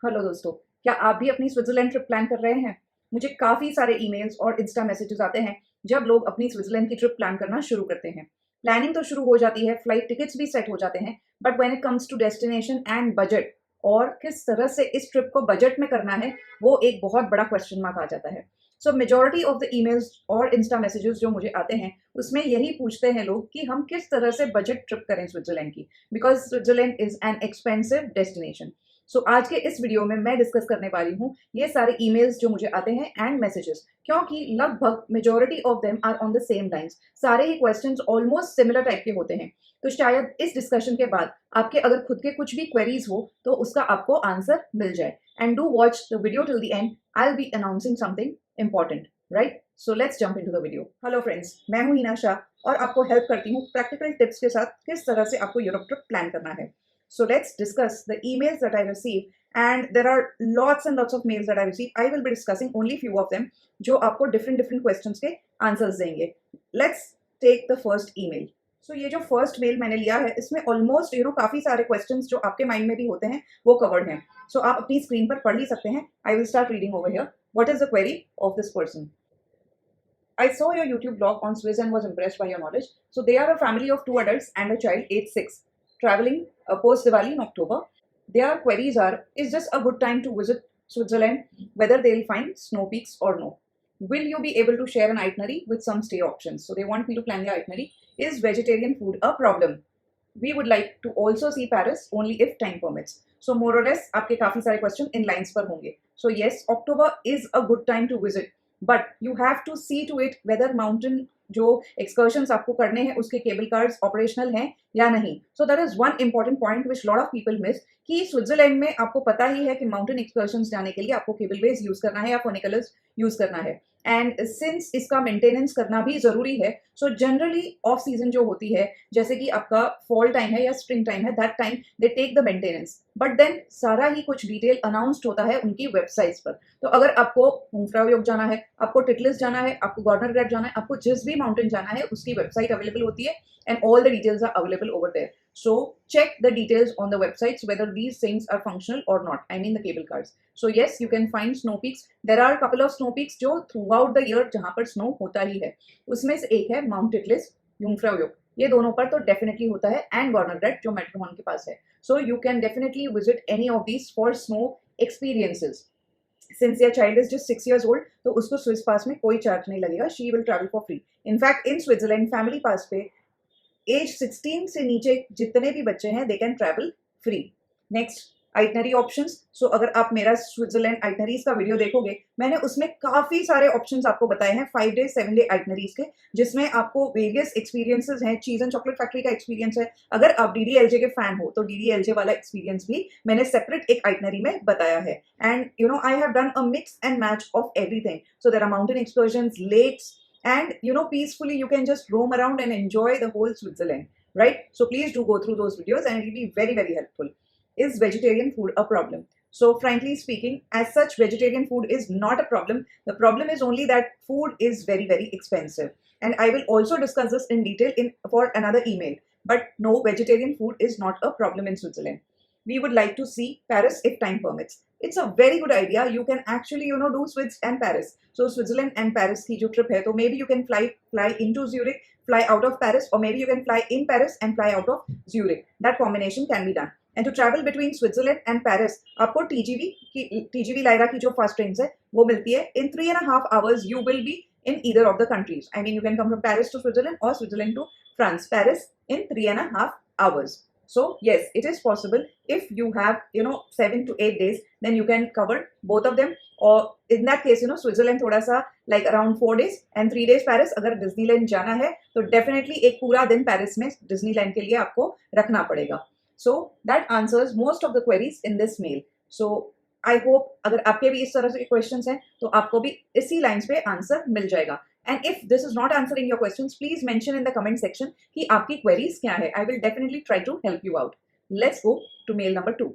Hello दोस्तों, क्या आप भी अपनी स्विट्जरलैंड ट्रिप प्लान कर रहे हैं? मुझे काफ़ी सारे ईमेल्स और इंस्टा मैसेजेस आते हैं जब लोग अपनी स्विट्जरलैंड की ट्रिप प्लान करना शुरू करते हैं। प्लानिंग तो शुरू हो जाती है, फ्लाइट टिकट्स भी सेट हो जाते हैं, but when it comes to destination and budget और किस तरह से इस ट्रिप को बजट में करना है, वो एक बहुत बड़ा क्वेश्चन मार्क आ जाता है। सो मेजॉरिटी ऑफ द ईमेल्स और इंस्टा मैसेजेस जो मुझे आते हैं, उसमें यही पूछते हैं लोग कि हम किस तरह से बजट ट्रिप करें स्विट्जरलैंड की, because Switzerland is an expensive destination. So आज के इस वीडियो में मैं डिस्कस करने वाली हूँ ये सारे ईमेल्स जो मुझे आते हैं एंड मैसेजेस, क्योंकि लगभग majority of them are on the same lines. सारे ही क्वेश्चंस ऑलमोस्ट सिमिलर टाइप के होते हैं। तो शायद इस डिस्कशन के बाद आपके अगर खुद के कुछ भी क्वेरीज हो तो उसका आपको आंसर मिल जाए। And do watch the video till the end, I will be announcing something important, right? So let's jump into the video. Hello friends, मैं हूँ हिना शाह और आपको हेल्प करती हूँ प्रैक्टिकल टिप्स के साथ किस तरह से आपको यूरोप ट्रिप प्लान करना है। So let's discuss the emails that I receive, and there are lots and lots of mails that I receive. I will be discussing only few of them जो आपको different questions के answers देंगे. Let's take the first email. So ये जो first mail मैंने लिया है इसमें almost काफ़ी सारे questions जो आपके mind में भी होते हैं वो covered हैं. So आप अपनी screen पर पढ़ ही सकते हैं. I will start reading over here. What is the query of this person? I saw your YouTube blog on Swiss and was impressed by your knowledge. So they are a family of 2 adults and a child aged 6. Traveling post Diwali in October. Their queries are: is this a good time to visit Switzerland? Whether they'll find snow peaks or no? Will you be able to share an itinerary with some stay options? So they want me to plan their itinerary. Is vegetarian food a problem? We would like to also see Paris only if time permits. So more or less आपके काफी सारे question in lines पर होंगे. So yes, October is a good time to visit, but you have to see to it whether mountain जो एक्सकर्शंस आपको करने हैं उसके केबल कार्स ऑपरेशनल हैं या नहीं. So that is one important point which lot of people miss कि Switzerland में आपको पता ही है कि माउंटेन एक्सकर्शंस जाने के लिए आपको केबल वेज यूज करना है या फोनिकलर्स यूज करना है. एंड सिंस इसका मेंटेनेंस करना भी जरूरी है, सो जनरली ऑफ सीजन जो होती है, जैसे कि आपका फॉल टाइम है या स्प्रिंग टाइम है, that time they take the maintenance, but then सारा ही कुछ डिटेल अनाउंस्ड होता है उनकी वेबसाइट्स पर. तो अगर आपको हुंफ्राउयोग जाना है, आपको टिटलिस जाना है, आपको गॉर्डनर ग्रेट जाना है, आपको जिस भी माउंटेन जाना है उसकी वेबसाइट अवेलेबल होती है and all the details are available over there. So check the details on the websites whether these things are functional or not. I mean the cable cars. So yes, you can find snow peaks. There are a couple of snow peaks जो throughout the year जहाँ पर snow होता ही है. उसमें से एक है Mount Titlis, Jungfraujoch. ये दोनों पर तो definitely होता है, and Gorner Grat जो Matterhorn के पास है. So you can definitely visit any of these for snow experiences. Since your child is just 6 years old, तो उसको स्विस पास में कोई चार्ज नहीं लगेगा. She will travel for free. In fact, in Switzerland, family pass पे age 16 से नीचे जितने भी बच्चे हैं they can travel free. Next, itinerary options. So अगर आप मेरा स्विट्जरलैंड आइटनरीज का वीडियो देखोगे, मैंने उसमें काफी सारे ऑप्शंस आपको बताए हैं 5 डे 7 डे आइटनरीज के, जिसमें आपको वेरियस एक्सपीरियंसेस हैं. चीज एंड चॉकलेट फैक्ट्री का एक्सपीरियंस है. अगर आप डीडीएलजे के फैन हो तो डीडीएलजे वाला एक्सपीरियंस भी मैंने सेपरेट एक आइटनरी में बताया है. And I have done a mix and match of everything. So there are mountain excursions, lakes, and peacefully you can just roam around and enjoy the whole Switzerland, right? So please do go through those videos and it will be very very helpful. Is vegetarian food a problem? So frankly speaking, as such, vegetarian food is not a problem. The problem is only that food is very very expensive, and I will also discuss this in detail in for another email. But no, vegetarian food is not a problem in Switzerland. We would like to see Paris if time permits. It's a very good idea. You can actually do Swiss and Paris. So Switzerland and Paris की जो trip है, तो maybe you can fly into Zurich, fly out of Paris, or maybe you can fly in Paris and fly out of Zurich. That combination can be done. And to travel between Switzerland and Paris, आपको TGV Lyra की जो fast trains है वो मिलती है. In 3.5 hours you will be in either of the countries. I mean you can come from Paris to Switzerland or Switzerland to France. Paris in 3.5 hours. So yes, it is possible if you have 7 to 8 days, then you can cover both of them. Or in that case, Switzerland थोड़ा सा like around 4 days and 3 days Paris. अगर Disneyland जाना है तो definitely एक पूरा दिन Paris में डिज्नीलैंड के लिए आपको रखना पड़ेगा. So that answers most of the queries in this mail. So I hope अगर आपके भी इस तरह से questions हैं तो आपको भी इसी lines पे answer मिल जाएगा. And if this is not answering your questions, please mention in the comment section कि आपकी queries क्या है. I will definitely try to help you out. Let's go to mail number 2.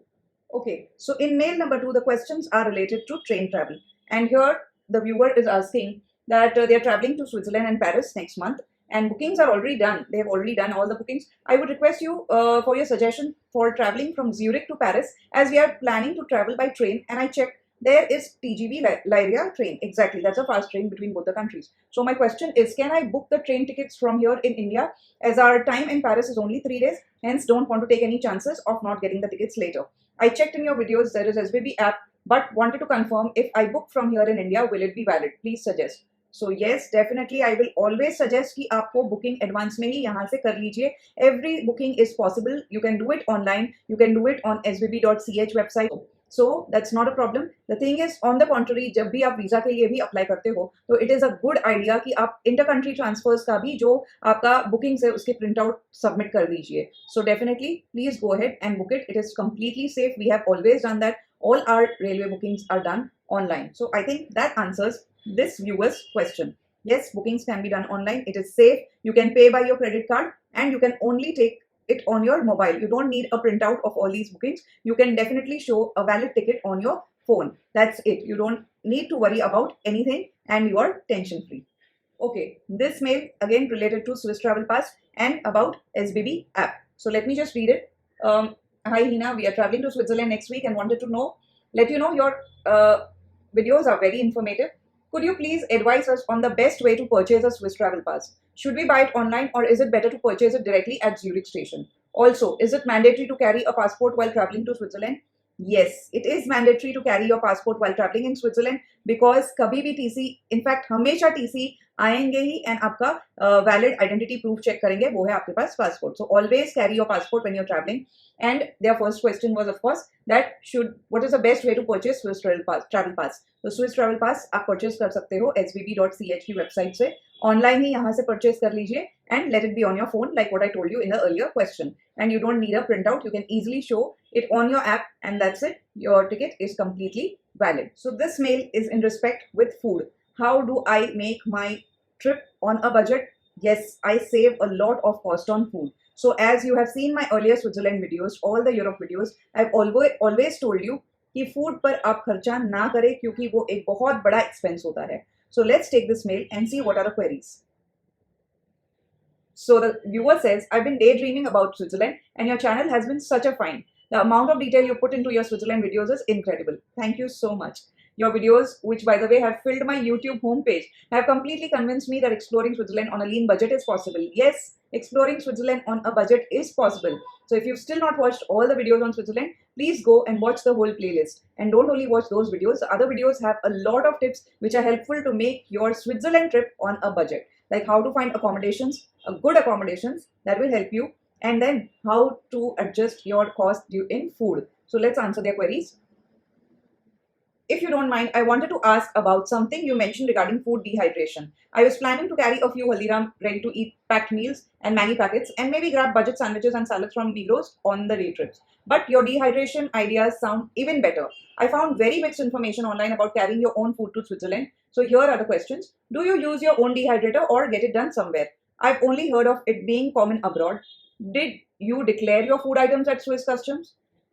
Okay, so in mail number 2, the questions are related to train travel. And here the viewer is asking that they are traveling to Switzerland and Paris next month. and bookings are already done. They have already done all the bookings. I would request you for your suggestion for traveling from Zurich to Paris, as we are planning to travel by train, and I checked there is TGV Lyria train. Exactly, that's a fast train between both the countries. So my question is, can I book the train tickets from here in India, as our time in Paris is only 3 days, hence don't want to take any chances of not getting the tickets later. I checked in your videos, there is SBB app, but wanted to confirm, if I book from here in India, will it be valid? Please suggest. So yes, definitely I will always suggest कि आपको booking advance में ही यहाँ से कर लीजिए. Every booking is possible. You can do it online. You can do it on sbb.ch website. So that's not a problem. The thing is, on the contrary, जब भी आप वीजा के लिए भी अप्लाई करते हो, तो it is a good idea कि आप इंटर कंट्री ट्रांसफर्स का भी जो आपका बुकिंग्स है उसके प्रिंट आउट सबमिट कर दीजिए. So definitely please go ahead and book it. It is completely safe. We have always done that. All our railway bookings are done online. So I think that answers this viewer's question. Yes, bookings can be done online. It is safe. You can pay by your credit card, and you can only take it on your mobile. You don't need a printout of all these bookings. You can definitely show a valid ticket on your phone. That's it. You don't need to worry about anything, and you are tension free. Okay, this mail again related to Swiss Travel Pass and about SBB app. So let me just read it. Hi Hina, we are traveling to Switzerland next week and wanted to let you know your videos are very informative. Could you please advise us on the best way to purchase a Swiss Travel Pass? Should we buy it online, or is it better to purchase it directly at Zurich station? Also, is it mandatory to carry a passport while traveling to Switzerland? Yes, it is mandatory to carry your passport while traveling in Switzerland, because कभी भी TC, in fact हमेशा TC आएंगे ही and आपका valid identity proof check करेंगे, वो है आपके पास passport. So always carry your passport when you're traveling. And their first question was, of course, that what is the best way to purchase Swiss Travel Pass? तो Swiss Travel Pass आप purchase कर सकते हो sbb.ch की website से. Online ही यहाँ से purchase कर लीजिए and let it be on your phone, like what I told you in the earlier question. And you don't need a printout. You can easily show it on your app, and that's it. Your ticket is completely valid. So this mail is in respect with food. How do I make my trip on a budget? Yes, I save a lot of cost on food. So as you have seen my earlier Switzerland videos, all the Europe videos, I've always told you कि food पर आप खर्चा ना करें, क्योंकि वो एक बहुत बड़ा एक्सपेंस होता है. So let's take this mail and see what are the queries. So the viewer says, I've been daydreaming about Switzerland and your channel has been such a find. The amount of detail you put into your Switzerland videos is incredible. Thank you so much. Your videos, which by the way have filled my YouTube homepage, have completely convinced me that exploring Switzerland on a lean budget is possible. Yes, exploring Switzerland on a budget is possible. So if you've still not watched all the videos on Switzerland, please go and watch the whole playlist. And don't only watch those videos, the other videos have a lot of tips which are helpful to make your Switzerland trip on a budget. Like how to find accommodations, good accommodations that will help you, and then how to adjust your cost in food. So let's answer their queries. If you don't mind, I wanted to ask about something you mentioned regarding food dehydration. I was planning to carry a few Haldiram ready-to-eat packed meals and Maggi packets, and maybe grab budget sandwiches and salads from Migros on the day trips. But your dehydration ideas sound even better. I found very mixed information online about carrying your own food to Switzerland. So here are the questions. Do you use your own dehydrator or get it done somewhere? I've only heard of it being common abroad. Did you declare your food items at Swiss Customs?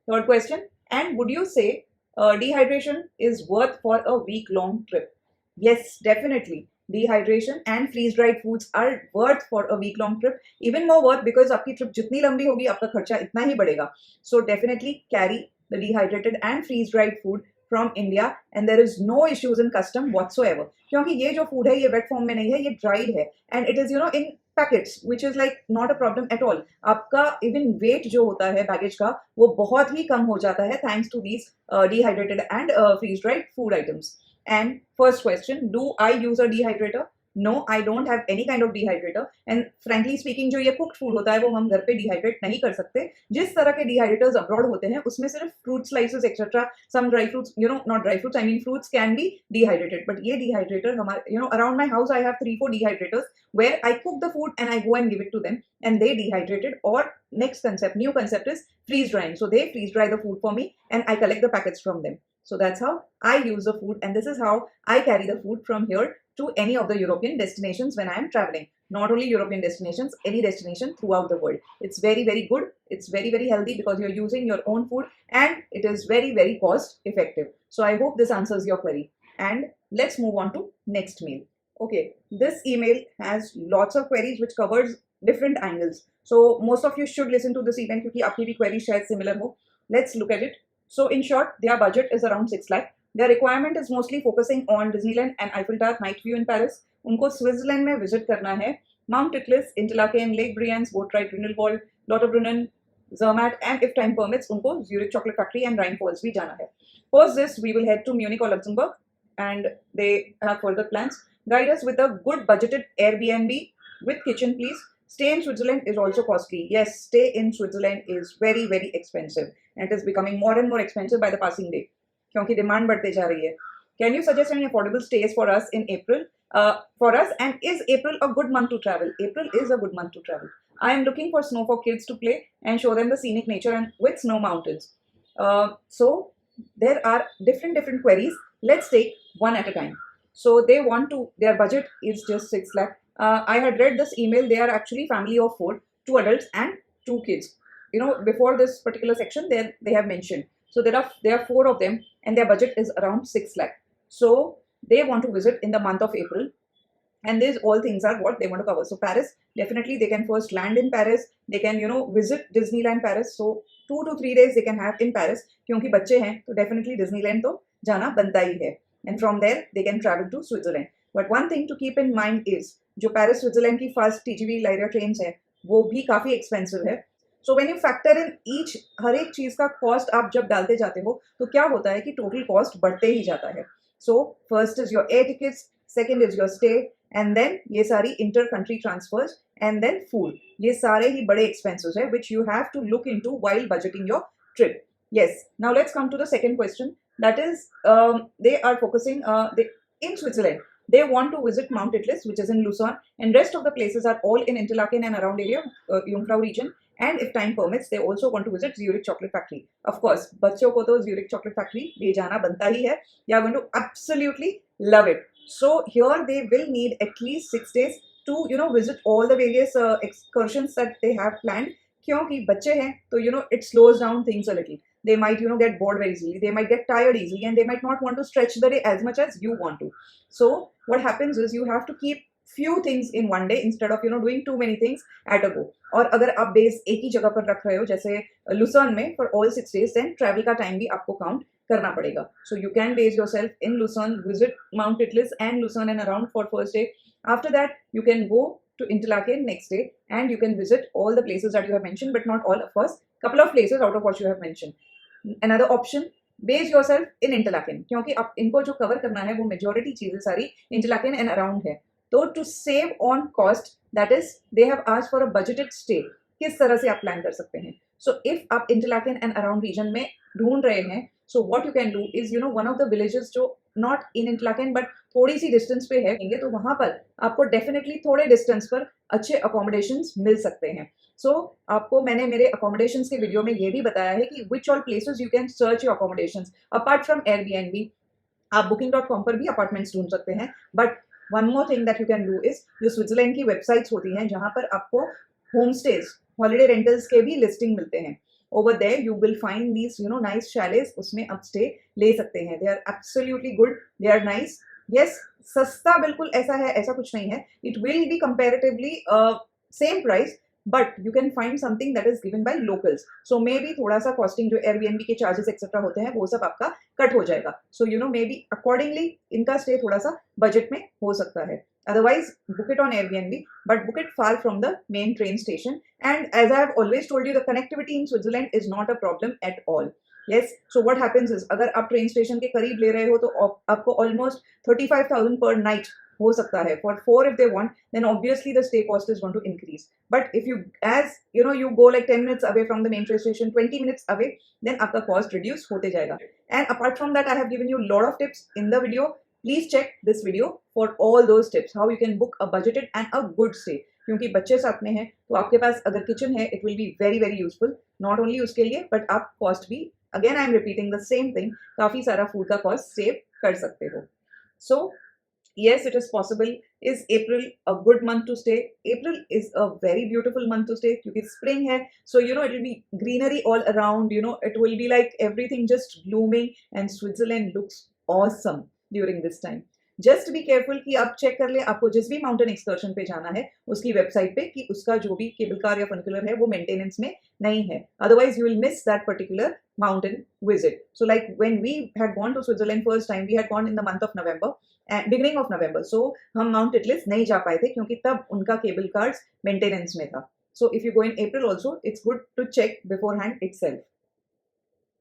Third question. And would you say dehydration is worth for a week-long trip? Yes, definitely. Dehydration and freeze-dried foods are worth for a week-long trip. Even more worth because आपकी trip जितनी लंबी होगी आपका खर्चा इतना ही बढ़ेगा. So definitely carry the dehydrated and freeze-dried food from India, and there is no issues in custom whatsoever. क्योंकि ये जो food है ये wet form में नहीं है, ये dried है, and it is in packets, which is like not a problem at all. आपका even weight जो होता है baggage का वो बहुत ही कम हो जाता है thanks to these dehydrated and freeze-dried food items. And first question, do I use a dehydrator? No, I don't have any kind of dehydrator. And frankly speaking, जो ये cooked food होता है वो हम घर पे dehydrate नहीं कर सकते. जिस तरह के dehydrators abroad होते हैं उसमें सिर्फ fruit slices etc. Some dry fruits, not dry fruits, I mean fruits can be dehydrated. But ये dehydrator हमारे, around my house I have 3-4 dehydrators where I cook the food and I go and give it to them and they dehydrate it. Or new concept is freeze drying. So they freeze dry the food for me and I collect the packets from them. So that's how I use the food, and this is how I carry the food from here to any of the European destinations when I am traveling. Not only European destinations, any destination throughout the world. It's very, very good. It's very, very healthy because you're using your own food and it is very, very cost effective. So I hope this answers your query. And let's move on to next mail. Okay, this email has lots of queries which covers different angles. So most of you should listen to this email क्योंकि आपकी भी query शायद similar हो. Let's look at it. So in short, their budget is around 6 lakh. Their requirement is mostly focusing on Disneyland and Eiffel Tower night view in Paris. उनको Switzerland में visit करना है. Mount Titlis, Interlaken, Lake Brienz, Boatright, Grindelwald, Lauterbrunnen, Zermatt, and if time permits, उनको Zurich Chocolate Factory and Rhine Falls भी जाना है. Post this, we will head to Munich or Luxembourg, and they have further plans. Guide us with a good budgeted Airbnb with kitchen, please. Stay in Switzerland is also costly. Yes, stay in Switzerland is very, very expensive. And it is becoming more and more expensive by the passing day. क्योंकि demand बढ़ते जा रही है. Can you suggest any affordable stays for us in April? For us, and is April a good month to travel? April is a good month to travel. I am looking for snow for kids to play and show them the scenic nature and with snow mountains. So there are different queries. Let's take one at a time. So they want to, their budget is just 6 lakh. I had read this email. They are actually family of 4, 2 adults and 2 kids. You know, before this particular section, they have mentioned. So there are 4 of them, and their budget is around 6 lakh. So they want to visit in the month of April, and these all things are what they want to cover. So Paris, definitely they can first land in Paris. They can visit Disneyland Paris. So 2 to 3 days they can have in Paris. क्योंकि बच्चे हैं तो definitely Disneyland तो जाना बनता ही है. And from there they can travel to Switzerland. But one thing to keep in mind is जो Paris Switzerland की fast TGV Lyra trains है वो भी काफी expensive है. So when you factor in each हर एक चीज का cost आप जब डालते जाते हो तो क्या होता है कि total cost बढ़ते ही जाता है. So first is your air tickets, second is your stay, and then ये सारी inter-country transfers, and then food. ये सारे ही बड़े expenses है which you have to look into while budgeting your trip. Yes. Now let's come to the second question. That is, they are focusing in Switzerland. They want to visit Mount Titlis, which is in Lucerne, and rest of the places are all in Interlaken and around area, Jungfrau region. And if time permits, they also want to visit Zurich Chocolate Factory. Of course, बच्चों को तो Zurich Chocolate Factory ले जाना बनता ही है. They are going to absolutely love it. So here they will need at least 6 days to visit all the various excursions that they have planned. क्योंकि बच्चे हैं तो it slows down things a little. They might get bored very easily. They might get tired easily, and they might not want to stretch the day as much as you want to. So what happens is you have to keep few things in one day instead of doing too many things at a go. और अगर आप base एक ही जगह पर रख रहे हो जैसे लुसर्न में for all 6 days, then travel का time भी आपको count करना पड़ेगा. So you can base yourself in Lucerne, visit Mount Titlis and Lucerne and around for first day. After that, you can go to Interlaken next day, and you can visit all the places that you have mentioned, but not all, of course. Couple of places out of what you have mentioned. Another option, base yourself in Interlaken, क्योंकि आप इनको जो cover करना है वो majority चीजें सारी Interlaken and around है. तो to save on cost, that is, they have asked for a budgeted stay. किस तरह से आप plan कर सकते हैं? So if आप Interlaken and around region में ढूंढ रहे हैं, so what you can do is one of the villages जो not in Interlaken but थोड़ी सी distance पे है, तो वहां पर आपको definitely थोड़े distance पर अच्छे accommodations मिल सकते हैं. So आपको मैंने मेरे accommodations के वीडियो में ये भी बताया है कि which all places you can search your accommodations apart from Airbnb. आप booking.com पर भी apartments ढूंढ सकते हैं. But one more thing that you can do is जो स्विट्जरलैंड की वेबसाइट्स होती हैं जहां पर आपको होम स्टेज, हॉलिडे रेंटल्स के भी लिस्टिंग मिलते हैं. Over there you will find these nice chalets, उसमें आप स्टे ले सकते हैं. They are absolutely good, they are nice. Yes, सस्ता बिल्कुल ऐसा है ऐसा कुछ नहीं है. It will be comparatively same price, but you can find something that is given by locals. So maybe थोड़ा सा costing जो Airbnb के charges etc होते हैं वो सब आपका कट हो जाएगा. So maybe accordingly इनका stay थोड़ा सा budget में हो सकता है. Otherwise, book it on Airbnb, but book it far from the main train station. And as I have always told you, the connectivity in Switzerland is not a problem at all. Yes, so what happens is अगर आप train station के करीब ले रहे हो तो आपको almost 35,000 per night हो सकता है. For 4 if they want, then obviously the stay cost is going to increase. But if you, as you go like 10 minutes away from the main train station, 20 minutes away, then आपका cost reduce होते जाएगा. And apart from that, I have given you a lot of tips in the video. Please check this video for all those tips, how you can book a budgeted and a good stay. क्योंकि बच्चे साथ में हैं तो आपके पास अगर kitchen है, it will be very very useful. Not only उसके लिए, but आप cost भी, again I am repeating the same thing, काफी सारा food का cost save कर सकते हो. So yes, it is possible. Is April a good month to stay? April is a very beautiful month to stay क्योंकि spring है, so it will be greenery all around. It will be like everything just blooming, and Switzerland looks awesome during this time. Just be careful कि आप check कर लें आपको जिस भी mountain excursion पे जाना है उसकी वेबसाइट पे कि उसका जो भी केबल कार या फनिकुलर है वो मेंटेनेंस में नहीं है, otherwise you will miss that particular mountain visit. So like when we had gone to Switzerland first time, we had gone in the month of November and beginning of November. So हम Mount Atlas नहीं जा पाए थे क्योंकि तब उनका cable cars maintenance में था. So if you go in April also, it's good to check beforehand itself.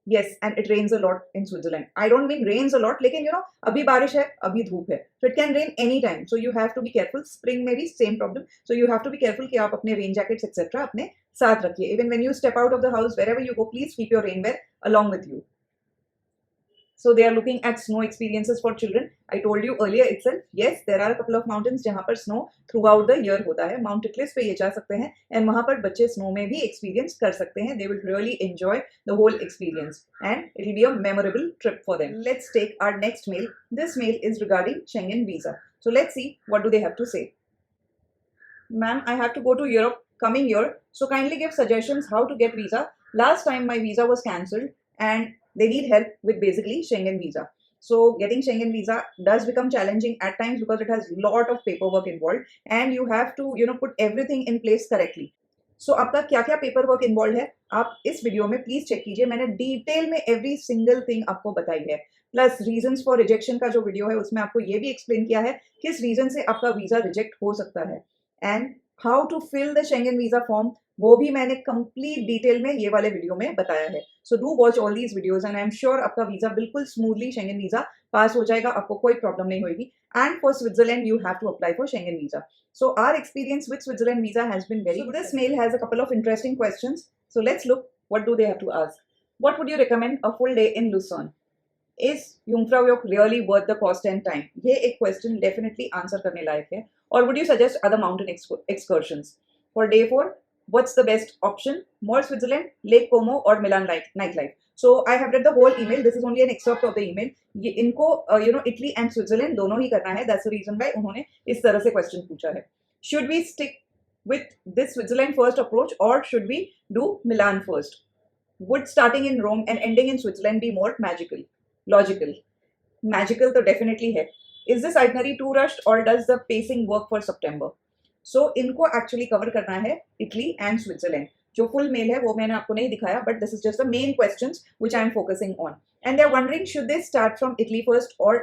Yes, and it rains a lot in Switzerland. I don't mean rains a lot, लेकिन अभी बारिश है, अभी धूप है. So it can rain anytime. So you have to be careful. Spring में भी same problem. So you have to be careful कि आप अपने rain jackets etc. अपने साथ रखिए. Even when you step out of the house, wherever you go, please keep your rainwear along with you. So they are looking at snow experiences for children. I told you earlier itself, yes, there are a couple of mountains जहाँ पर snow throughout the year होता है. Mount Atlas पे ये जा सकते हैं and वहाँ पर बच्चे snow में भी experience कर सकते हैं. They will really enjoy the whole experience and it will be a memorable trip for them. Let's take our next mail. This mail is regarding Schengen visa. So let's see what do they have to say. Ma'am, I have to go to Europe coming year. So kindly give suggestions how to get visa. Last time my visa was cancelled and they need help with basically Schengen visa. So getting Schengen visa does become challenging at times because it has lot of paperwork involved and you have to put everything in place correctly. So आपका क्या क्या paper work involve है आप इस video में please check कीजिए. मैंने detail में एवरी सिंगल थिंग आपको बताई है. प्लस रीजंस फॉर रिजेक्शन का जो वीडियो है उसमें आपको ये भी एक्सप्लेन किया है किस रीजन से आपका वीजा रिजेक्ट हो सकता है and how to fill the Schengen visa form वो भी मैंने कंप्लीट डिटेल में ये वाले वीडियो में बताया है. So do watch all these videos and I am sure आपका वीजा बिल्कुल स्मूथली शेंगन वीजा पास हो जाएगा. आपको कोई प्रॉब्लम नहीं होगी. And for Switzerland you have to apply for Schengen visa. So our experience with Switzerland visa has been very good. This mail has a couple of interesting questions. So let's look what do they have to ask. What would you recommend a full day in Lucerne? Is Jungfraujoch really worth the cost and time? ये एक question definitely answer करने लायक है. Or would you suggest other mountain excursions? For day 4, what's the best option? More Switzerland, Lake Como or Milan nightlife? So I have read the whole email. This is only an excerpt of the email. ये इनको Italy and Switzerland दोनों ही करना है. That's the reason why उन्होंने इस तरह से question पूछा है. Should we stick with this Switzerland first approach or should we do Milan first? Would starting in Rome and ending in Switzerland be more magical? Logical. Magical तो definitely है. Is this itinerary too rushed or does the pacing work for September? So इनको actually cover करना है Italy and Switzerland. जो full mail है वो मैंने आपको नहीं दिखाया but this is just the main questions which I am focusing on. And they are wondering should they start from Italy first or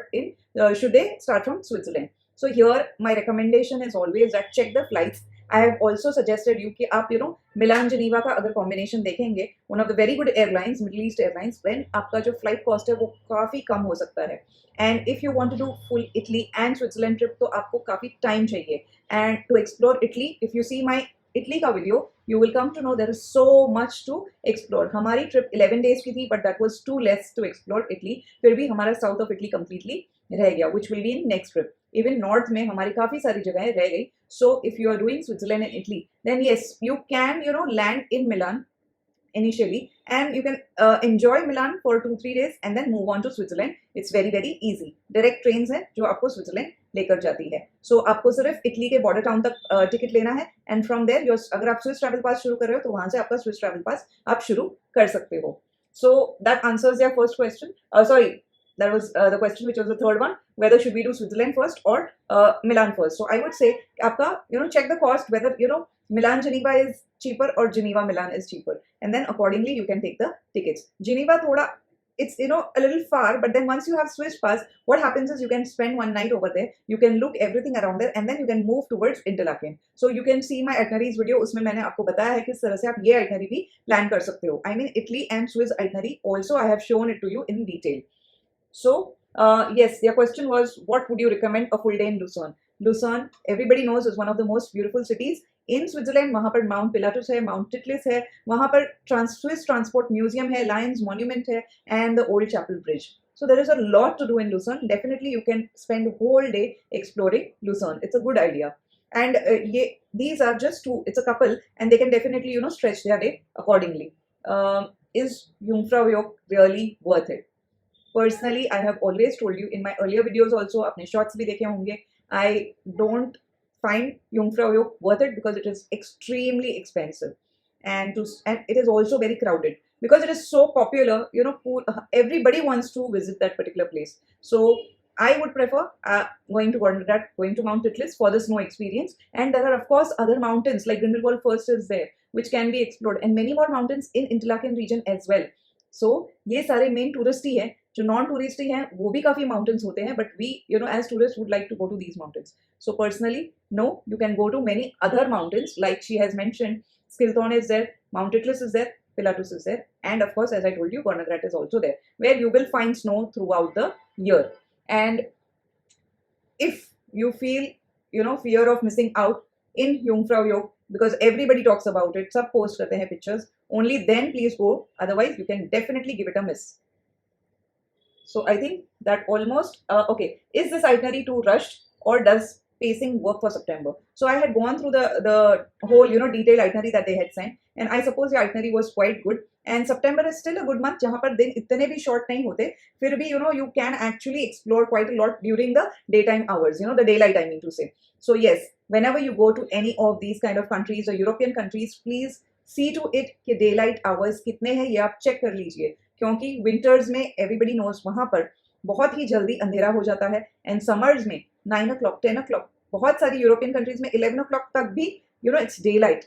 should they start from Switzerland? So here my recommendation is always that check the flights. I have also suggested you कि आप मिलान जनीवा का अगर combination देखेंगे one of the very good airlines, Middle East Airlines, when आपका जो flight cost है वो काफ़ी कम हो सकता है. And if you want to do full Italy and Switzerland trip तो आपको काफ़ी टाइम चाहिए. And to explore Italy, if you see my Italy का video, you will come to know there is so much to explore. हमारी trip 11 days की थी but that was too less to explore Italy. फिर भी हमारा south of Italy completely रह गया which will be in next trip. Even north में हमारी काफ़ी सारी जगहें रह गई. So if you are doing Switzerland and Italy, then yes, you can land in Milan initially and you can enjoy Milan for 2-3 days and then move on to Switzerland. It's very very easy. Direct trains हैं जो आपको Switzerland लेकर जाती है. So आपको सिर्फ Italy के border town तक टिकट लेना है and from there अगर आप स्विस ट्रैवल पास शुरू कर रहे हो तो वहाँ से आपका स्विस ट्रैवल पास आप शुरू कर सकते हो. So that answers your first question. Sorry. That was the question which was the third one, whether should we do Switzerland first or Milan first. So I would say आपका check the cost whether Milan Geneva is cheaper or Geneva Milan is cheaper and then accordingly you can take the tickets. Geneva thoda it's a little far but then once you have Swiss pass what happens is you can spend one night over there, you can look everything around there and then you can move towards Interlaken. So you can see my itineraries video उसमें मैंने आपको बताया है किस तरह से आप ये itinerary भी plan कर सकते हो. I mean Italy and Swiss itinerary also I have shown it to you in detail. So yes, their question was what would you recommend a full day in Lucerne? Lucerne everybody knows is one of the most beautiful cities in Switzerland. वहाँ पर Mount Pilatus है, Mount Titlis है, वहाँ पर Swiss Transport Museum है, Lions Monument है and the Old Chapel Bridge. So there is a lot to do in Lucerne. Definitely you can spend a whole day exploring Lucerne. It's a good idea. And these are just two, it's a couple and they can definitely stretch their day accordingly. Is Jungfraujoch really worth it? Personally, I have always told you in my earlier videos also, अपने shorts भी देखे होंगे, I don't find Jungfraujoch worth it because it is extremely expensive and it is also very crowded because it is so popular. Everybody wants to visit that particular place. So I would prefer going to Gondarat, going to Mount Titlis for the snow experience. And there are, of course, other mountains like Grindelwald First is there, which can be explored, and many more mountains in Interlaken region as well. So ये सारे main touristy हैं, जो non touristy हैं वो भी काफी mountains होते हैं, but we, as tourists would like to go to these mountains. So personally, no, you can go to many other mountains like she has mentioned. Skilthorne is there, Mount Titlis is there, Pilatus is there, and of course, as I told you, Gornagrat is also there, where you will find snow throughout the year. And if you feel, fear of missing out in Jungfrau Joch, because everybody talks about it, sab post karte hain pictures, only then please go. Otherwise, you can definitely give it a miss. So I think that almost, okay, is this itinerary too rushed, or does pacing work for September? So I had gone through the whole, detailed itinerary that they had sent, and I suppose the itinerary was quite good. And September is still a good month, जहाँ पर दिन इतने भी short नहीं होते, फिर भी you can actually explore quite a lot during the daytime hours, the daylight I mean to say. So yes, whenever you go to any of these kind of countries or European countries, please see to it कि daylight hours कितने हैं ये आप check कर लीजिए, क्योंकि winters में everybody knows वहाँ पर बहुत ही जल्दी अंधेरा हो जाता है, and summers में 9 o'clock, 10 o'clock, बहुत सारी यूरोपियन कंट्रीज में 11 o'clock तक भी it's daylight,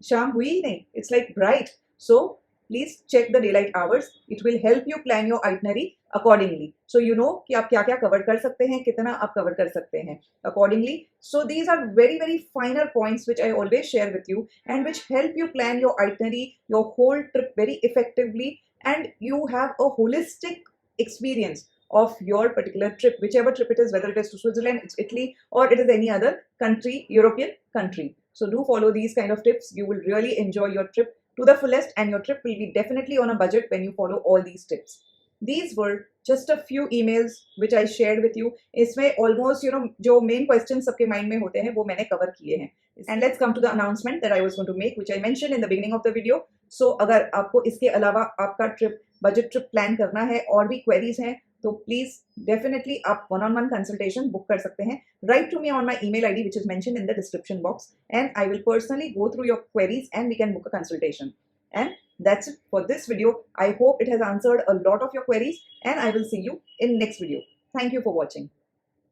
शाम हुई ही नहीं, it's like bright. So please check the daylight hours. It will help you plan your itinerary accordingly. So you know कि आप क्या क्या cover कर सकते हैं, कितना आप cover कर सकते हैं accordingly. So these are very, very finer points which I always share with you and which help you plan your itinerary, your whole trip very effectively, and you have a holistic experience of your particular trip, whichever trip it is, whether it is to Switzerland, it's Italy, or it is any other country, European country. So do follow these kind of tips. You will really enjoy your trip to the fullest, and your trip will be definitely on a budget when you follow all these tips. These were just a few emails which I shared with you. इसमें almost जो main questions सबके mind में होते हैं वो मैंने cover किए हैं. And let's come to the announcement that I was going to make, which I mentioned in the beginning of the video. So अगर आपको इसके अलावा आपका trip, budget trip plan करना है और भी queries हैं, तो प्लीज डेफिनेटली आप one-on-one consultation book कर सकते हैं. Write to me on my email ID which is mentioned in the description box, and I will personally go through your queries and we can book a consultation. And that's it for this video. I hope it has answered a lot of your queries, and I will see you in next video. Thank you for watching.